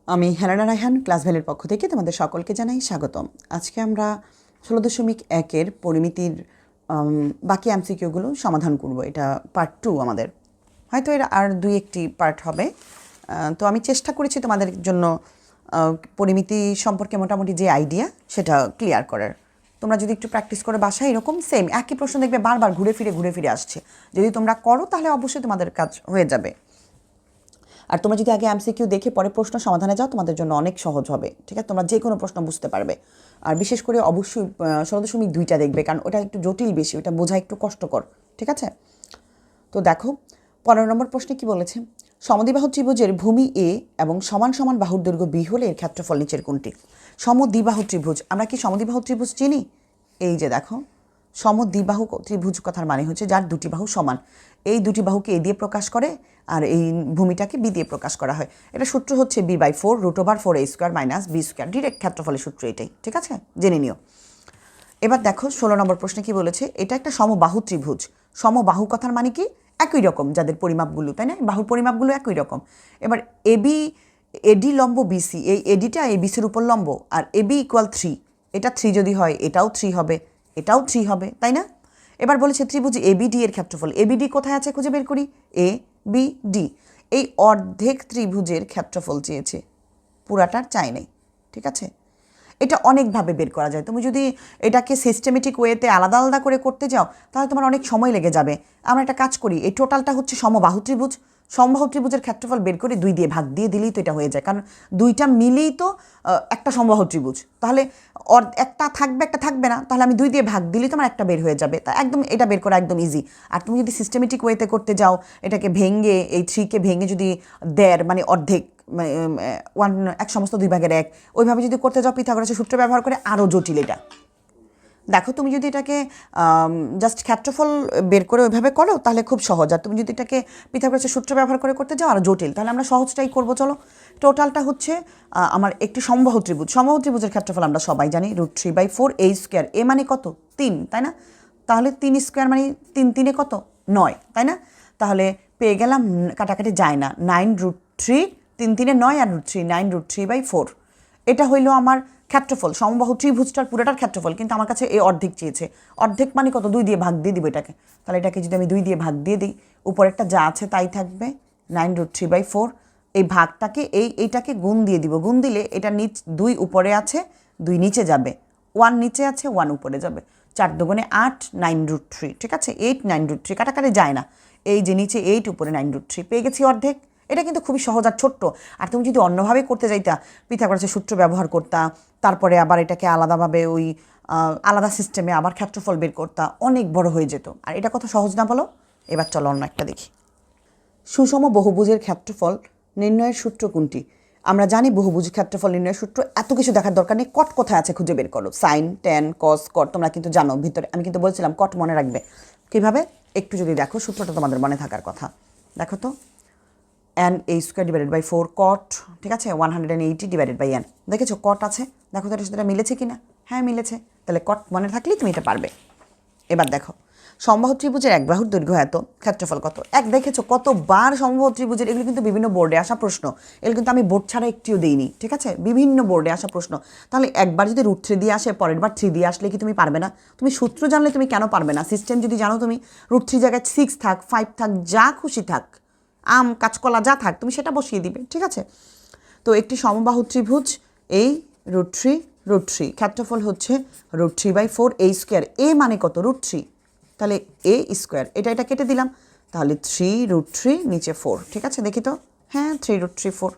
আমি হেলেনা রায়হান ক্লাসভেলের পক্ষ থেকে তোমাদের সকলকে জানাই স্বাগতম। আজকে আমরা 16.1 পরিমিতির বাকি এমসিকিউগুলো সমাধান করব। এটা পার্ট 2 আমাদের, হয়তো এর আর দুই একটি পার্ট হবে। তো আমি চেষ্টা করেছি তোমাদের জন্য পরিমিতি সম্পর্কে মোটামুটি যে আইডিয়া সেটা ক্লিয়ার করার। তোমরা যদি একটু প্র্যাকটিস করে বাসায় এরকম সেম একই প্রশ্ন দেখবে বারবার ঘুরে ফিরে আসছে, যদি তোমরা করো তাহলে অবশ্যই তোমাদের কাজ হয়ে যাবে। আর তোমরা যদি আগে এমসিকিউ দেখে পরে প্রশ্ন সমাধানে যাও তোমাদের জন্য অনেক সহজ হবে, ঠিক আছে? তোমরা যে কোনো প্রশ্ন বুঝতে পারবে। আর বিশেষ করে অবশ্যই 16.2টা দেখবে, কারণ ওটা একটু জটিল বেশি, ওটা বোঝা একটু কষ্টকর, ঠিক আছে? তো দেখো 15 নম্বর প্রশ্নে কি বলেছে, সমদ্বিবাহু ত্রিভুজের ভূমি এ এবং সমান সমান বাহুর দৈর্ঘ্য বি হলে এর ক্ষেত্রফল নিচের কোনটি? সমদ্বিবাহু ত্রিভুজ, আমরা কি সমদ্বিবাহু ত্রিভুজ চিনি? এই যে দেখো, সমদ্বিবাহু ত্রিভুজ কথার মানে হচ্ছে যার দুটি বাহু সমান, এই দুটি বাহুকে এ দিয়ে প্রকাশ করে আর এই ভূমিটাকে বি দিয়ে প্রকাশ করা হয়। এটা সূত্র হচ্ছে b/4 √4a² - b², ডিরেক্ট ক্ষেত্রফলের সূত্র এটাই, ঠিক আছে? জেনে নিও। এবার দেখো 16 নম্বর প্রশ্নে কি বলেছে, এটা একটা সমবাহু ত্রিভুজ। সমবাহু কথার মানে কি? একই রকম যাদের পরিমাপগুলো, তাই না? বাহুর পরিমাপগুলো একই রকম। এবার এডি লম্ব বিসি, এই এডিটা এই বিসির উপর লম্ব, আর এবি = 3, এটা 3 যদি হয় এটাও 3 হবে, এটাও 3 হবে, তাই না? এবার বলেছে ত্রিভুজ এবিডি এর ক্ষেত্রফল। এবিডি কোথায় আছে খুঁজে বের করি, এ বি ডি, এই অর্ধেক ত্রিভুজের ক্ষেত্রফল চেয়েছে, পুরাটার চাই নেই, ঠিক আছে? এটা অনেকভাবে বের করা যায়। তুমি যদি এটাকে সিস্টেমেটিক ওয়েতে আলাদা আলাদা করে করতে যাও তাহলে তোমার অনেক সময় লেগে যাবে। আমরা একটা কাজ করি, এই টোটালটা হচ্ছে সমবাহু ত্রিভুজ, সমবাহু ত্রিভুজের ক্ষেত্রফল বের করে 2 দিয়ে ভাগ দিয়ে দিলেই তো এটা হয়ে যায়, কারণ দুইটা মিলেই তো একটা সমবাহু ত্রিভুজ। তাহলে একটা থাকবে একটা থাকবে না, তাহলে আমি 2 দিয়ে ভাগ দিলেই তোমার একটা বের হয়ে যাবে। তা একদম এটা বের করা একদম ইজি। আর তুমি যদি সিস্টেমেটিক ওয়েতে করতে যাও, এটাকে ভেঙে এই 3কে ভেঙে যদি 1.5 মানে অর্ধেক, 1/2 ওইভাবে যদি করতে যাও পিথাগোরাসের সূত্র ব্যবহার করে, আরও জটিল এটা। দেখো তুমি যদি এটাকে জাস্ট ক্ষেত্রফল বের করে ওইভাবে করো তাহলে খুব সহজ, আর তুমি যদি এটাকে পিথাগোরাসের সূত্র ব্যবহার করে করতে যাও আরও জটিল। তাহলে আমরা সহজটাই করবো, চলো। টোটালটা হচ্ছে আমার একটি সমবাহু ত্রিভুজ, সমবাহু ত্রিভুজের ক্ষেত্রফল আমরা সবাই জানি √3/4a², এ মানে কত? 3, তাই না? তাহলে 3² মানে 3 3 কত? 9, তাই না? তাহলে পেয়ে গেলাম, কাটাকাটি যায় না, 9√3, 3 3 9 আর √3, 9√3/4। এটা হইলো আমার ক্ষেত্রফল, সমবাহু ত্রিভুজটার পুরোটার ক্ষেত্রফল। কিন্তু আমার কাছে এই অর্ধেক চেয়েছে, অর্ধেক মানে কত? 2 দিয়ে ভাগ দিয়ে দিব এটাকে। তাহলে এটাকে যদি আমি 2 দিয়ে ভাগ দিয়ে দিই, উপরেরটা যা আছে তাই থাকবে, 9√3/4। এই ভাগটাকে এইটাকে গুণ দিয়ে দিব, গুণ দিলে এটা 2 উপরে আছে, 2 নিচে যাবে, 1 নিচে আছে, 1 উপরে যাবে, 4 দুগুণে 8, 9√3, ঠিক আছে? 8 9√3, কাটাকাটি যায় না, এই যে নিচে 8 উপরে 9√3, পেয়ে গেছি অর্ধেক। এটা কিন্তু খুবই সহজ আর ছোট্ট। আর তুমি যদি অন্যভাবে করতে যাইতা, পিথাগোরাসের সূত্র ব্যবহার করতা, তারপরে আবার এটাকে আলাদাভাবে ওই আলাদা সিস্টেমে আবার ক্ষেত্রফল বের করতা, অনেক বড় হয়ে যেত। আর এটা কত সহজ না বলো? এবার চলো অন্য একটা দেখি। সুষম বহুভুজের ক্ষেত্রফল নির্ণয়ের সূত্র কোনটি? আমরা জানি বহুভুজ ক্ষেত্রফল নির্ণয়ের সূত্র, এত কিছু দেখার দরকার নেই। কট কোথায় আছে খুঁজে বের করো, সাইন, ট্যান, কস, কট, তোমরা কিন্তু জানো ভিতরে। আমি কিন্তু বলছিলাম কট মনে রাখবে কীভাবে, একটু যদি দেখো সূত্রটা তোমাদের মনে থাকার কথা। দেখো তো, n(a²/4 cot), ঠিক আছে? 180/n, দেখেছো কট আছে? দেখো তো এটার সাথে মিলেছে কি না? হ্যাঁ মিলেছে, তাহলে কট মনে থাকলেই তুমি এটা পারবে। এবার দেখো, সমবাহু ত্রিভুজের এক বাহুর দৈর্ঘ্য এত, ক্ষেত্রফল কত? দেখেছো কতবার সমবাহু ত্রিভুজের, এগুলো কিন্তু বিভিন্ন বোর্ডে আসা প্রশ্ন, এগুলো কিন্তু আমি বোর্ড ছাড়া একটিও দিইনি, ঠিক আছে? বিভিন্ন বোর্ডে আসা প্রশ্ন। তাহলে একবার যদি √3 দিয়ে আসে, পরের বার 3 দিয়ে আসলে কি তুমি পারবে না? তুমি সূত্র জানলে তুমি কেন পারবে না? সিস্টেম যদি জানো তুমি, √3 জায়গায় 6 থাক, 5 থাক, যা খুশি থাক, আম কাঁচকলা যা থাক, তুমি সেটা বসিয়ে দিবে, ঠিক আছে? তো একটি সমবাহু ত্রিভুজ, এই √3, ক্ষেত্রফল হচ্ছে √3/4a², এ মানে কত? √3, তাহলে a², এটা কেটে দিলাম, তাহলে 3√3 নিচে 4, ঠিক আছে? দেখি তো, হ্যাঁ 3√3 4।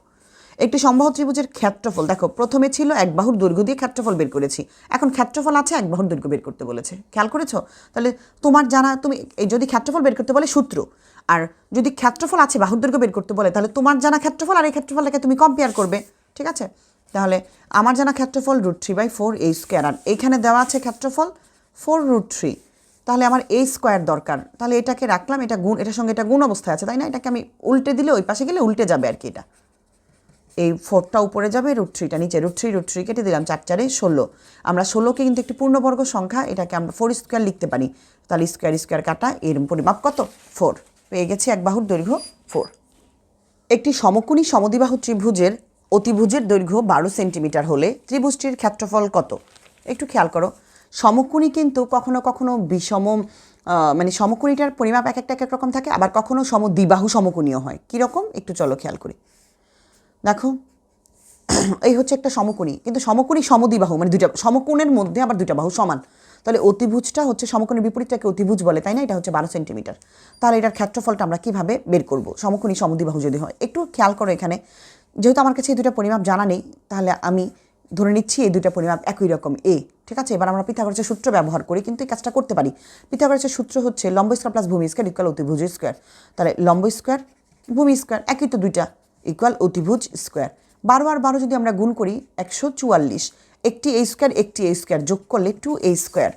একটি সমবাহু ত্রিভুজের ক্ষেত্রফল, দেখো প্রথমে ছিল এক বাহুর দৈর্ঘ্য দিয়ে ক্ষেত্রফল বের করেছি, এখন ক্ষেত্রফল আছে এক বাহুর দৈর্ঘ্য বের করতে বলেছে, খেয়াল করেছো? তাহলে তোমার জানা, তুমি এই যদি ক্ষেত্রফল বের করতে বলে সূত্র, আর যদি ক্ষেত্রফল আছে বাহুর দৈর্ঘ্য বের করতে বলে, তাহলে তোমার জানা ক্ষেত্রফল আর এই ক্ষেত্রফলটাকে তুমি কম্পেয়ার করবে, ঠিক আছে? তাহলে আমার জানা ক্ষেত্রফল √3/4a², আর এইখানে দেওয়া আছে ক্ষেত্রফল 4√3, তাহলে আমার a² দরকার। তাহলে এটাকে রাখলাম, এটা গুণ, এটার সঙ্গে এটা গুণ অবস্থায় আছে, তাই না? এটাকে আমি উল্টে দিলে ওই পাশে গেলে উল্টে যাবে আর কি, এটা এই 4টা উপরে যাবে, √3টা নিচে, √3 কেটে দিলাম, 4 4 16। আমরা 16কে কিন্তু একটি পূর্ণবর্গ সংখ্যা, এটাকে আমরা 4² লিখতে পারি, তাহলে স্কোয়ার কাটা, এর পরিমাপ কত? 4, পেয়ে গেছি এক বাহুর দৈর্ঘ্য 4। একটি সমকোণী সমদ্বিবাহু ত্রিভুজের অতিভুজের দৈর্ঘ্য 12 সেন্টিমিটার হলে ত্রিভুজটির ক্ষেত্রফল কত? একটু খেয়াল করো, সমকোণী কিন্তু কখনো কখনো বিষম মানে সমকোণীটার পরিমাপ এক একটা এক এক রকম থাকে, আবার কখনো সমদ্বিবাহু সমকোণীয় হয়। কীরকম একটু চলো খেয়াল করি। দেখো, এই হচ্ছে একটা সমকোণী, কিন্তু সমকোণী সমদ্বিবাহু মানে দুইটা সমকোণের মধ্যে আবার দুইটা বাহু সমান। তাহলে অতিভুজটা হচ্ছে সমকোণের বিপরীতটাকে অতিভুজ বলে, তাই না? এটা হচ্ছে 12 সেন্টিমিটার। তাহলে এটার ক্ষেত্রফলটা আমরা কীভাবে বের করব সমকোণী সমদ্বিবাহু যদি হয়? একটু খেয়াল করো এখানে, যেহেতু আমার কাছে এই দুটো পরিমাপ জানা নেই, তাহলে আমি ধরে নিচ্ছি এই দুটো পরিমাপ একই রকম এ। ঠিক আছে, এবার আমরা পিথাগোরাসের সূত্র ব্যবহার করি, কিন্তু এই কাজটা করতে পারি। পিথাগোরাসের সূত্র হচ্ছে লম্ব স্কোয়ার প্লাস ভূমি স্কোয়ার ইকুয়াল অতিভুজ স্কোয়ার। তাহলে লম্ব স্কোয়ার ভূমি স্কোয়ার একই তো দুইটা, ইকুয়াল অতিভুজ স্কোয়ার। 12 আর 12 যদি আমরা গুণ করি 144, একটি এ স্কোয়ার একটি এ স্কোয়ার যোগ করলে 2a স্কোয়ার।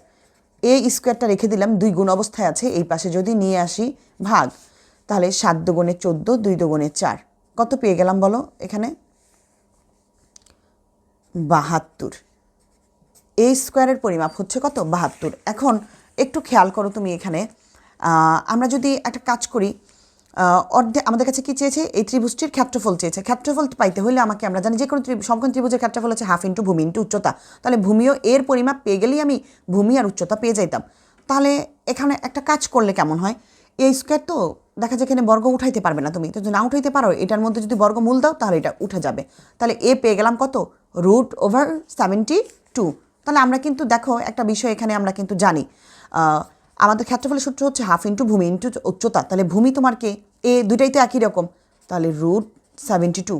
এ স্কোয়ারটা রেখে দিলাম, 2 গুণ অবস্থায় আছে, এই পাশে যদি নিয়ে আসি ভাগ, তাহলে 7 দুগুণে 14, 2 দুগুণে 4, কত পেয়ে গেলাম বলো এখানে? 72। এ স্কোয়ারের পরিমাপ হচ্ছে কত? 72। এখন একটু খেয়াল করো তুমি এখানে, আমরা যদি একটা কাজ করি, অর্ধেক আমাদের কাছে কি চেয়েছে? এই ত্রিভুজটির ক্ষেত্রফল চেয়েছে। ক্ষেত্রফল পাইতে হলে আমাকে আমরা জানি যে কোনো সমকোণ ত্রিভুজের ক্ষেত্রফল হচ্ছে হাফ ইন্টু ভূমি ইন্টু উচ্চতা। তাহলে ভূমিও এর পরিমাপ পেয়ে গেলেই আমি ভূমি আর উচ্চতা পেয়ে যাইতাম। তাহলে এখানে একটা কাজ করলে কেমন হয়? এই স্কোয়ার তো দেখা যায় এখানে বর্গ উঠাইতে পারবে না তুমি, তো যদি না উঠাইতে পারো এটার মধ্যে যদি বর্গমূল দাও তাহলে এটা উঠে যাবে। তাহলে এ পেয়ে গেলাম কত? √/72। তাহলে আমরা কিন্তু দেখো একটা বিষয় এখানে আমরা কিন্তু জানি, আমাদের ক্ষেত্রফলের সূত্র হচ্ছে হাফ ইন্টু ভূমি ইন্টু উচ্চতা। তাহলে ভূমি তোমার কে? এ, দুটাই তো একই রকম, তাহলে √72।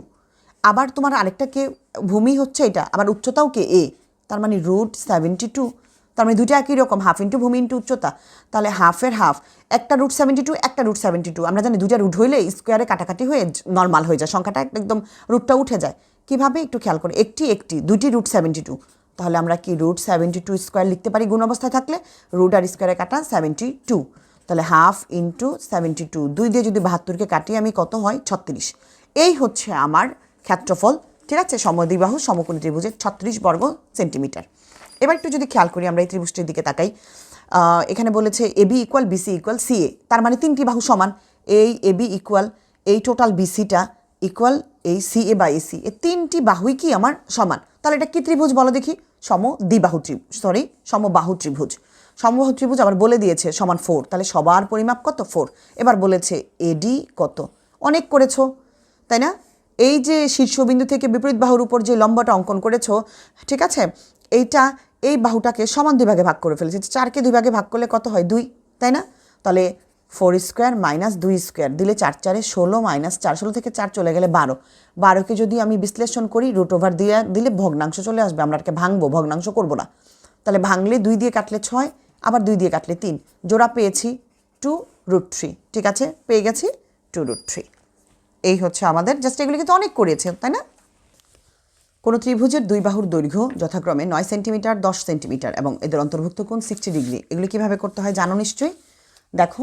আবার তোমার আরেকটা কে? ভূমি হচ্ছে এটা, আবার উচ্চতাও কে? এ, তার মানে √72। তার মানে দুইটা একই রকম, হাফ ইন্টু ভূমি ইন্টু উচ্চতা। তাহলে হাফের হাফ, একটা √72 একটা √72। আমরা জানি দুইটা রুট হইলে স্কোয়ারে কাটাকাটি হয়ে নর্মাল হয়ে যায়, সংখ্যাটা একদম রুটটা উঠে যায়। কীভাবে একটু খেয়াল করে, একটি দুইটি √72। তাহলে আমরা কি √72 স্কোয়ার লিখতে পারি গুণ অবস্থায় থাকলে? রুট আর স্কোয়ারে কাটা 72, তাহলে হাফ ইন্টু 72, 2 দিয়ে যদি 72কে কাটি আমি কত হয়? 36। এই হচ্ছে আমার ক্ষেত্রফল। ঠিক আছে, সমদ্বিবাহু সমকোণী ত্রিভুজের 36 বর্গ সেন্টিমিটার। এবার একটু যদি খেয়াল করি আমরা এই ত্রিভুজটির দিকে তাকাই, এখানে বলেছে AB equal BC equal CA, তার মানে 3টি বাহু সমান। এই এবি ইকুয়াল এই টোটাল বিসিটা ইকুয়াল এই সিএ বাই এসি, এই 3টি বাহুই কি আমার সমান। তাহলে এটা কি ত্রিভুজ বলো দেখি? সমবাহু ত্রিভুজ। সমবাহু ত্রিভুজ আবার বলে দিয়েছে সমান 4, তাহলে সবার পরিমাপ কত? 4। এবার বলেছে এডি কত? অনেক করেছো তাই না? এই যে শীর্ষবিন্দু থেকে বিপরীত বাহুর উপর যে লম্বটা অঙ্কন করেছো, ঠিক আছে, এইটা এই বাহুটাকে সমান 2 ভাগে ভাগ করে ফেলেছে। 4কে 2 ভাগে ভাগ করলে কত হয়? 2, তাই না? তাহলে 4 স্কোয়ার মাইনাস 2 স্কোয়ার দিলে 4 4 16 মাইনাস 4, 16 থেকে 4 চলে গেলে 12। 12কে যদি আমি বিশ্লেষণ করি √ওভার দিলে ভগ্নাংশ চলে আসবে, আমরা এটাকে ভাঙবো, ভগ্নাংশ করব না। তাহলে ভাঙলে 2 দিয়ে কাটলে 6, আবার 2 দিয়ে কাটলে 3, জোড়া পেয়েছি 2√3। ঠিক আছে, পেয়ে গেছি 2√3। এই হচ্ছে আমাদের, জাস্ট এগুলি কিন্তু অনেক করেছে তাই না? কোনো ত্রিভুজের দুই বাহুর দৈর্ঘ্য যথাক্রমে 9 সেন্টিমিটার 10 সেন্টিমিটার এবং এদের অন্তর্ভুক্ত কোণ 60 ডিগ্রি। এগুলি কীভাবে করতে হয় জানো নিশ্চয়ই। দেখো,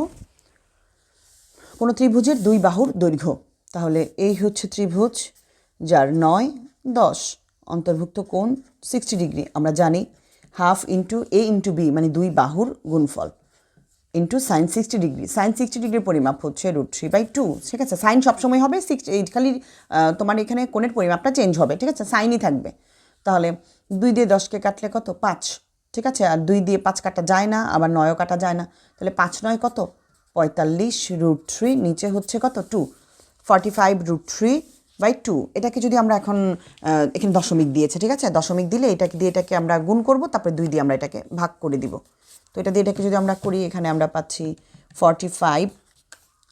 কোনো ত্রিভুজের দুই বাহুর দৈর্ঘ্য, তাহলে এই হচ্ছে ত্রিভুজ যার 9, 10, অন্তর্ভুক্ত কোণ 60 ডিগ্রি। আমরা জানি হাফ ইন্টু এ ইন্টু বি মানে দুই বাহুর গুণফল ইন্টু সাইন 60 ডিগ্রি। সাইন 60 ডিগ্রির পরিমাপ হচ্ছে √3/2। ঠিক আছে, সাইন সবসময় হবে 6, খালি তোমার এখানে কোণের পরিমাপটা চেঞ্জ হবে। ঠিক আছে, সাইনই থাকবে। তাহলে 2 দিয়ে 10কে কাটলে কত? 5। ঠিক আছে, আর 2 দিয়ে 5 কাটা যায় না, আবার 9ও কাটা যায় না। তাহলে 5 9 কত? 45 √3, নিচে হচ্ছে কত? 2, 45 √3/2। এটাকে যদি আমরা এখন এখানে দশমিক দিয়েছে, ঠিক আছে, দশমিক দিলে এটাকে দিয়ে এটাকে আমরা গুণ করব, তারপরে 2 দিয়ে আমরা এটাকে ভাগ করে দিব। তো এটা দিয়ে এটাকে যদি আমরা করি, এখানে আমরা পাচ্ছি 45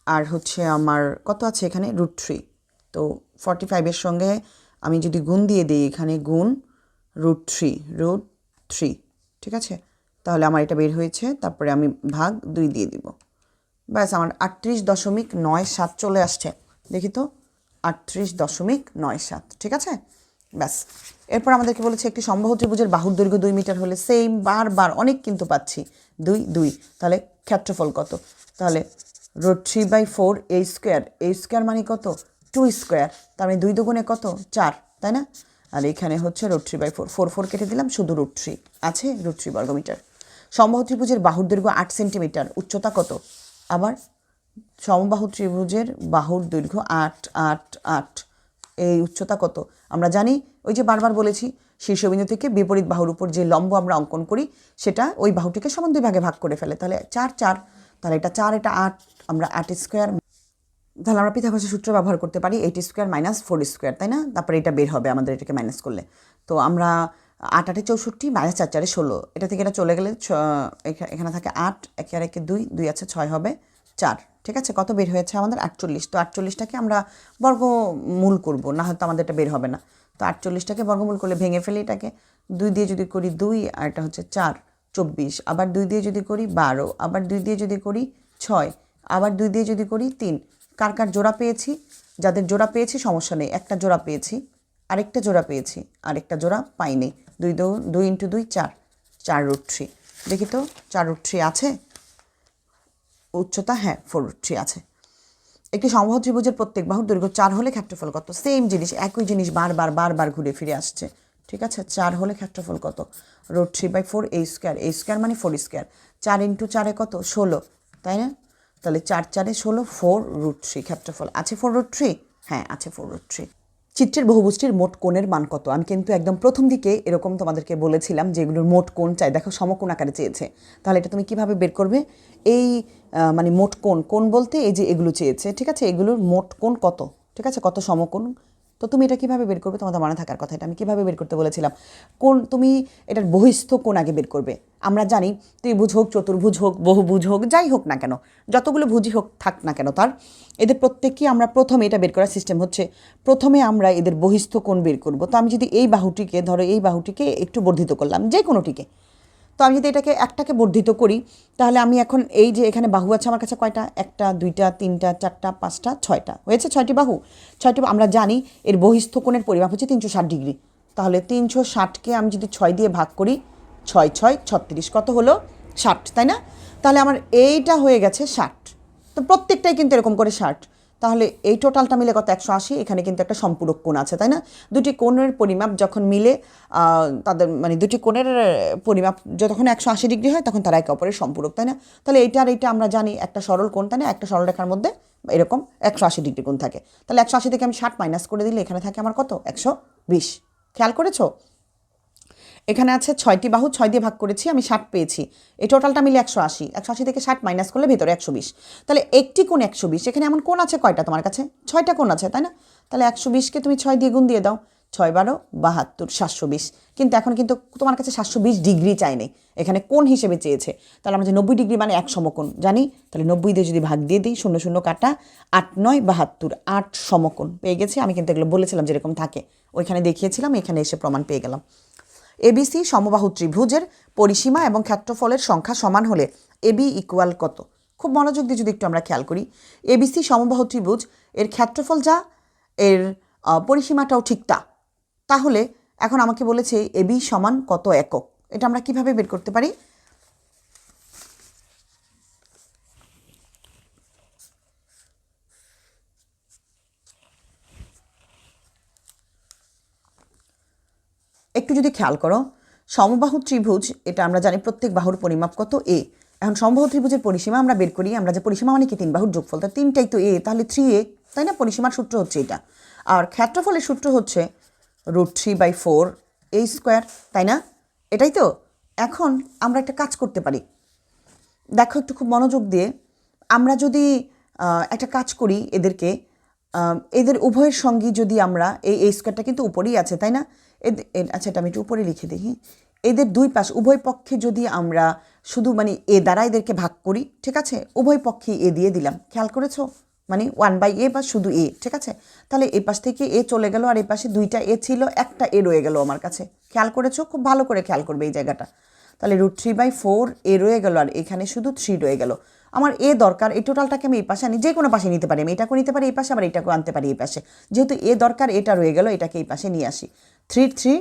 আর হচ্ছে আমার কত আছে এখানে? √3। তো 45-এর সঙ্গে আমি যদি গুণ দিয়ে দিই, এখানে গুণ √3, ঠিক আছে, তাহলে আমার এটা বের হয়েছে, তারপরে আমি ভাগ 2 দিয়ে দিব, ব্যাস আমার 38.97 চলে আসছে। দেখি তো, 38.97, ঠিক আছে, ব্যাস। এরপর আমাদেরকে বলেছে একটি সমবাহু ত্রিভুজের বাহুর দৈর্ঘ্য 2 মিটার হলে, সেম বারবার অনেক কিন্তু পাচ্ছি 2, তাহলে ক্ষেত্রফল কত? তাহলে √3/4 a স্কোয়ার মানে কত? 2 স্কোয়ার, তার মানে 2 দুগুণে কত? 4, তাই না? আর এখানে হচ্ছে √3/4, 4 কেটে দিলাম, শুধু √3 আছে, √3 বর্গমিটার। সমবাহু ত্রিভুজের বাহুর দৈর্ঘ্য 8 সেন্টিমিটার, উচ্চতা কত? আবার সমবাহু ত্রিভুজের বাহুর দৈর্ঘ্য 8, এই উচ্চতা কত আমরা জানি, ওই যে বারবার বলেছি শীর্ষবিন্দু থেকে বিপরীত বাহুর উপর যে লম্ব আমরা অঙ্কন করি সেটা ওই বাহুটিকে সমান 2 ভাগে ভাগ করে ফেলে, তাহলে 4 4, তাহলে এটা 4 এটা 8, আমরা 8 স্কোয়ার, তাহলে আমরা পিথাগোরাসের সূত্র ব্যবহার করতে পারি 8 স্কোয়ার মাইনাস 4 স্কোয়ার, তাই না? তারপরে এটা বের হবে আমাদের এটাকে মাইনাস করলে। তো আমরা 8 8 64 মাইনাস 4 4 16, এটা থেকে এটা চলে গেলে এখানে থাকে 8, 1 আর 1 2, 2 আছে 6 হবে 4, ঠিক আছে? কত বের হয়েছে আমাদের 48। তো 48টাকে আমরা বর্গমূল করব, না হয়তো আমাদের এটা বের হবে না। তো 48টাকে বর্গমূল করলে ভেঙে ফেলি এটাকে, 2 দিয়ে যদি করি 2 আর এটা হচ্ছে 4 24, আবার 2 দিয়ে যদি করি 12, আবার 2 দিয়ে যদি করি 6, আবার 2 দিয়ে যদি করি 3। কার কার জোড়া পেয়েছি? যাদের জোড়া পেয়েছি সমস্যা নেই, একটা জোড়া পেয়েছি, আরেকটা জোড়া পেয়েছি, আরেকটা জোড়া পাইনি। 2 ইন্টু 2 4, 4√3। দেখি তো 4√3 আছে? উচ্চতা হ্যাঁ 4√3 আছে। একটি সমবাহু ত্রিভুজের প্রত্যেক বাহুর দৈর্ঘ্য 4 হলে ক্ষেত্রফল কত? সেম জিনিস, একই জিনিস বারবার ঘুরে ফিরে আসছে, ঠিক আছে? 4 হলে ক্ষেত্রফল কত? √3/4 a স্কোয়ার, a স্কোয়ার মানে 4 স্কোয়ার, 4 ইন্টু 4 কত 16, তাই না? তাহলে 4 4 16, 4√3 ক্ষেত্রফল আছে 4√3, হ্যাঁ আছে 4√3। চিত্রের বহুভুজটির মোট কোণের মান কত? আমি কিন্তু একদম প্রথম দিকে এরকম তোমাদেরকে বলেছিলাম যে এগুলোর মোট কোণ চাই, দেখো সমকোণ আকারে চেয়েছে, তাহলে এটা তুমি কিভাবে বের করবে? এই মানে মোট কোণ বলতে এই যে এগুলো চেয়েছে, ঠিক আছে? এগুলোর মোট কোণ কত, ঠিক আছে? কত সমকোণ, তো তুমি এটা কিভাবে বের করবে? তোমাদের মনে থাকার কথা, এটা আমি কিভাবে বের করতে বলেছিলাম। কোণ তুমি এটার বহিস্থ কোণ আগে বের করবে। আমরা জানি ত্রিভুজ হোক, চতুর্ভুজ হোক, বহুভুজ হোক, যাই হোক না কেন, যতগুলো ভুজই হোক থাক না কেন, তার এদের প্রত্যেককে আমরা প্রথমে এটা বের করার সিস্টেম হচ্ছে প্রথমে আমরা এদের বহিস্থ কোণ বের করব। তো আমি যদি এই বাহুটিকে ধরো, এই বাহুটিকে একটু বর্ধিত করলাম, যে কোনোটিকে, তো আমি যদি একটাকে বর্ধিত করি, তাহলে আমি এখন এই যে এখানে বাহু আছে আমার কাছে কয়টা? 1 2 3 4 5 6টা হয়েছে, 6টি বাহু। 6টি আমরা জানি এর বহিস্থ কোণের পরিমাপ হচ্ছে 360 ডিগ্রি, তাহলে 360কে আমি যদি 6 দিয়ে ভাগ করি, 6 6 36, কত হলো? 60, তাই না? তাহলে আমার এইটা হয়ে গেছে 60। তো প্রত্যেকটাই কিন্তু এরকম করে 60, তাহলে এই টোটালটা মিলে কত? 180। এখানে কিন্তু একটা সম্পূরক কোণ আছে, তাই না? দুটি কোণের পরিমাপ যখন মিলে তাদের মানে দুটি কোণের পরিমাপ যখন 180 ডিগ্রি হয় তখন তারা একে অপরের সম্পূরক, তাই না? তাহলে এইটা আর এইটা আমরা জানি একটা সরল কোণ, তাই না? একটা সরল রেখার মধ্যে এরকম 180 ডিগ্রি কোণ থাকে, তাহলে 180 থেকে আমি 60 মাইনাস করে দিলে এখানে থাকে আমার কত? 120। খেয়াল করেছো? এখানে আছে 6টি বাহু, 6 দিয়ে ভাগ করেছি, আমি 60 পেয়েছি, এই টোটালটা মিলে 180। 180 থেকে 60 মাইনাস করলে ভিতরে 120, তাহলে একটি কোণ 120। এখানে এমন কোণ আছে কয়টা তোমার কাছে? 6টা কোণ আছে, তাই না? তাহলে 120কে তুমি 6 দিয়ে গুণ দিয়ে দাও, 6 12 72, 720। কিন্তু এখন কিন্তু তোমার কাছে 720 ডিগ্রি চাই নেই, এখানে কোণ হিসেবে চেয়েছে। তাহলে আমরা যে 90 ডিগ্রি মানে 1 সমকোণ জানি, তাহলে 90 দিয়ে যদি ভাগ দিয়ে দিই, 0 0 কাটা, 8 9 72, 8 সমকোণ পেয়ে গেছি। আমি কিন্তু এগুলো বলেছিলাম যেরকম থাকে, ওইখানে দেখিয়েছিলাম, এখানে এসে প্রমাণ পেয়ে গেলাম। এবিসি সমবাহু ত্রিভুজের পরিসীমা এবং ক্ষেত্রফলের সংখ্যা সমান হলে এবি ইকুয়াল কত? খুব মনোযোগ দিয়ে যদি একটু আমরা খেয়াল করি, এবিসি সমবাহু ত্রিভুজ, এর ক্ষেত্রফল যা, এর পরিসীমাটাও ঠিক তা, তাহলে এখন আমাকে বলেছে এবি সমান কত একক। এটা আমরা কিভাবে বের করতে পারি? একটু যদি খেয়াল করো, সমবাহু ত্রিভুজ, এটা আমরা জানি প্রত্যেক বাহুর পরিমাপ কত? এ। এখন সমবাহু ত্রিভুজের পরিসীমা আমরা বের করি, আমরা যে পরিসীমা মানে কি 3 বাহুর যোগফল, তার 3টাই তো এ, তাহলে 3a, তাই না? পরিসীমার সূত্র হচ্ছে এটা, আর ক্ষেত্রফলের সূত্র হচ্ছে √3/4 a স্কোয়ার, তাই না? এটাই তো। এখন আমরা একটা কাজ করতে পারি, দেখো একটু খুব মনোযোগ দিয়ে, আমরা যদি একটা কাজ করি, এদের উভয়ের সঙ্গী যদি আমরা এই স্কোয়ারটা কিন্তু উপরেই আছে, তাই না? আচ্ছা, এটা আমি একটু উপরে লিখে দেখি। এদের দুই পাশ উভয় পক্ষে যদি আমরা শুধু মানে এ দ্বারা এদেরকে ভাগ করি, ঠিক আছে? উভয় পক্ষে এ দিয়ে দিলাম, খেয়াল করেছো? মানে 1/a বা শুধু এ, ঠিক আছে? তাহলে এই পাশ থেকে এ চলে গেল, আর এই পাশে 2টা এ ছিল, একটা এ রয়ে গেল আমার কাছে, খেয়াল করেছো? খুব ভালো করে খেয়াল করবে এই জায়গাটা। তাহলে √3/4 এ রয়ে গেল, আর এখানে শুধু 3 রয়ে গেল। আমার এ দরকার, এই টোটালটাকে আমি এই পাশে আনি, যে কোনো পাশে নিতে পারি, আমি এটাকেও নিতে পারি এই পাশে, আবার এটাকেও আনতে পারি এই পাশে। যেহেতু এ দরকার, এটা রয়ে গেল, এটাকে এই পাশে নিয়ে আসি। 3 3,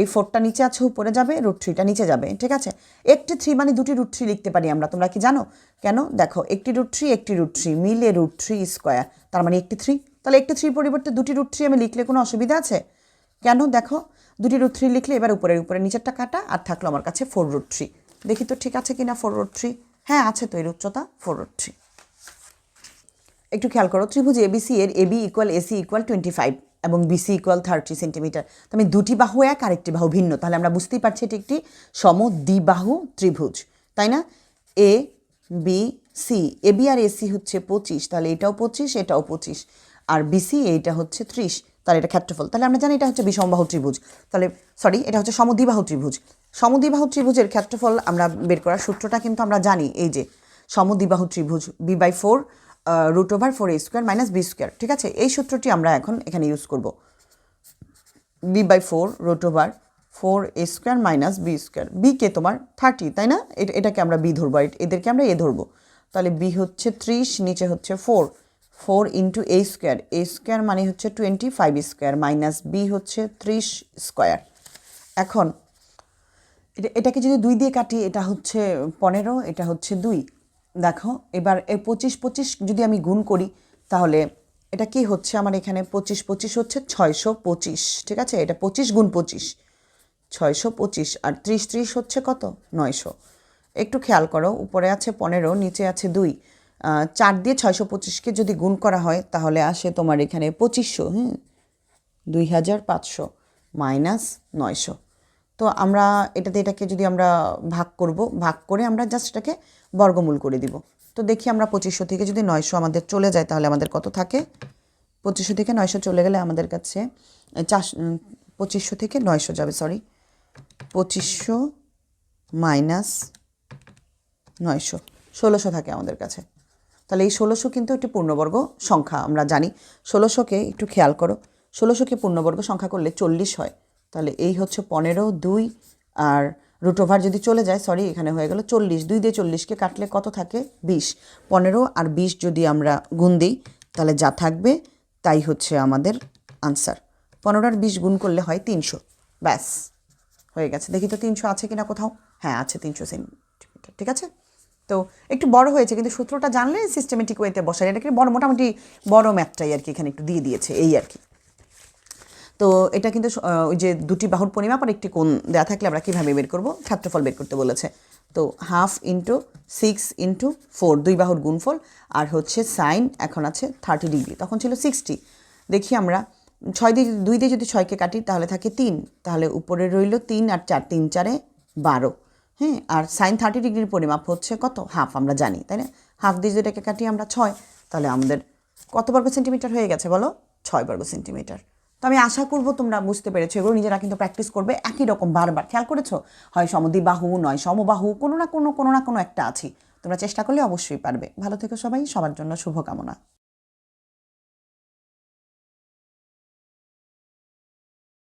এই 4টা নিচে আছে, উপরে যাবে, √3টা নিচে যাবে, ঠিক আছে? একটি 3 মানে দুটি √3 লিখতে পারি আমরা, তোমরা কি জানো? কেন? দেখো, একটি √3 একটি √3 মিলে √3 স্কোয়ার, তার মানে একটি 3। তাহলে একটি 3 পরিবর্তে দুটি √3 আমি লিখলে কোনো অসুবিধা আছে? কেন? দেখো, দুটি √3 লিখলে এবার উপরে নিচেরটা কাটা, আর থাকলো আমার কাছে 4√3। দেখি তো ঠিক আছে কিনা 4√3? হ্যাঁ আছে তো, এর উচ্চতা 4√3। একটু খেয়াল করো, ত্রিভুজ এবিসি এর এবি ইকুয়াল এসি ইকুয়াল 25, এবং বিসি ইকুয়াল 30 সেন্টিমিটার। তো আমি দুটি বাহু এক আরেকটি বাহু ভিন্ন, তাহলে আমরা বুঝতেই পারছি এটি একটি সমদ্বিবাহু ত্রিভুজ, তাই না? A B C, A B R AC হচ্ছে 25, তাহলে এটাও 25 এটাও 25, আর বিসি এইটা হচ্ছে 30, তাহলে এটা ক্ষেত্রফল। তাহলে আমরা জানি এটা হচ্ছে বিষমবাহু ত্রিভুজ, তাহলে সরি এটা হচ্ছে সমদ্বিবাহু ত্রিভুজ। সমদ্বিবাহু ত্রিভুজের ক্ষেত্রফল আমরা বের করার সূত্রটা কিন্তু আমরা জানি, এই যে সমদ্বিবাহু ত্রিভুজ b/4 √4a² - b², ঠিক আছে? এই সূত্রটি আমরা এখন এখানে ইউজ করব। b/4 √4a² - b², বি কে তোমার 30, তাই না? এটাকে আমরা বি ধরবো, এদেরকে আমরা এ ধরবো। তাহলে বি হচ্ছে 30, নিচে হচ্ছে 4 ইন্টু a² মানে হচ্ছে 25² মাইনাস বি হচ্ছে 30²। এখন এটাকে যদি 2 দিয়ে কাটি, এটা হচ্ছে 15, এটা হচ্ছে 2। দেখো এবার এই 25 যদি আমি গুণ করি, তাহলে এটা কি হচ্ছে আমার এখানে 25 হচ্ছে 625, ঠিক আছে? এটা 25 গুণ 25 625, আর 30 হচ্ছে কত? 900। একটু খেয়াল করো, উপরে আছে 15, নিচে আছে 2, 4 দিয়ে 625কে যদি গুণ করা হয় তাহলে আসে তোমার এখানে 2500, 2500 মাইনাস 900। তো আমরা এটাকে যদি আমরা ভাগ করব, ভাগ করে আমরা জাস্ট এটাকে বর্গমূল করে দিব। তো দেখি আমরা 2500 থেকে যদি 900 আমাদের চলে যায় তাহলে আমাদের কত থাকে? 2500 থেকে 900 চলে গেলে আমাদের কাছে 2500 থেকে 900 যাবে, সরি 2500 মাইনাস 900, 1600 থাকে আমাদের কাছে। তাহলে এই 1600 কিন্তু একটি পূর্ণবর্গ সংখ্যা, আমরা জানি 1600কে একটু খেয়াল করো, 1600কে পূর্ণবর্গ সংখ্যা করলে 40 হয়। তাহলে এই হচ্ছে 15, 2 আর √ওভার যদি চলে যায়, সরি এখানে হয়ে গেল 40, 2 দিয়ে 40কে কাটলে কত থাকে? 20। 15 আর 20 যদি আমরা গুণ দিই তাহলে যা থাকবে তাই হচ্ছে আমাদের আনসার। 15 আর 20 গুণ করলে হয় 300, ব্যাস হয়ে গেছে। দেখি তো 300 আছে কিনা কোথাও? হ্যাঁ আছে, 300 সেন্টিমিটার, ঠিক আছে? তো একটু বড় হয়েছে, কিন্তু সূত্রটা জানলে সিস্টেমেটিক ওয়েতে বসায়, এটাকে বড় মোটামুটি বড় ম্যাথটাই আর কি এখানে একটু দিয়ে দিয়েছে, এই আর কি। তো এটা কিন্তু ওই যে দুটি বাহুর পরিমাপ আর একটি কোণ দেওয়া থাকলে আমরা কীভাবে বের করব? ক্ষেত্রফল বের করতে বলেছে। তো 1/2 × 6 × 4, দুই বাহুর গুণফল, আর হচ্ছে সাইন এখন আছে 30 ডিগ্রি, তখন ছিল 60। দেখি আমরা 2 দিয়ে যদি 6কে কাটি তাহলে থাকে 3, তাহলে উপরে রইল 3 আর 4, 3 4 12, হ্যাঁ। আর সাইন 30 ডিগ্রির পরিমাপ হচ্ছে কত? 1/2, আমরা জানি, তাই না? 1/2 দিয়ে যেটাকে কাটি আমরা 6, তাহলে আমাদের কত বর্গ সেন্টিমিটার হয়ে গেছে বলো? 6 বর্গ সেন্টিমিটার। তো আমি আশা করব তোমরা বুঝতে পেরেছো, এগুলো নিজেরা কিন্তু প্র্যাকটিস করবে একই রকম বারবার। খেয়াল করেছো, হয় সমদ্বিবাহু নয় সমবাহু, কোনো না কোনো একটা আছি, তোমরা চেষ্টা করলে অবশ্যই পারবে। ভালো থেকো সবাই, সবার জন্য শুভকামনা।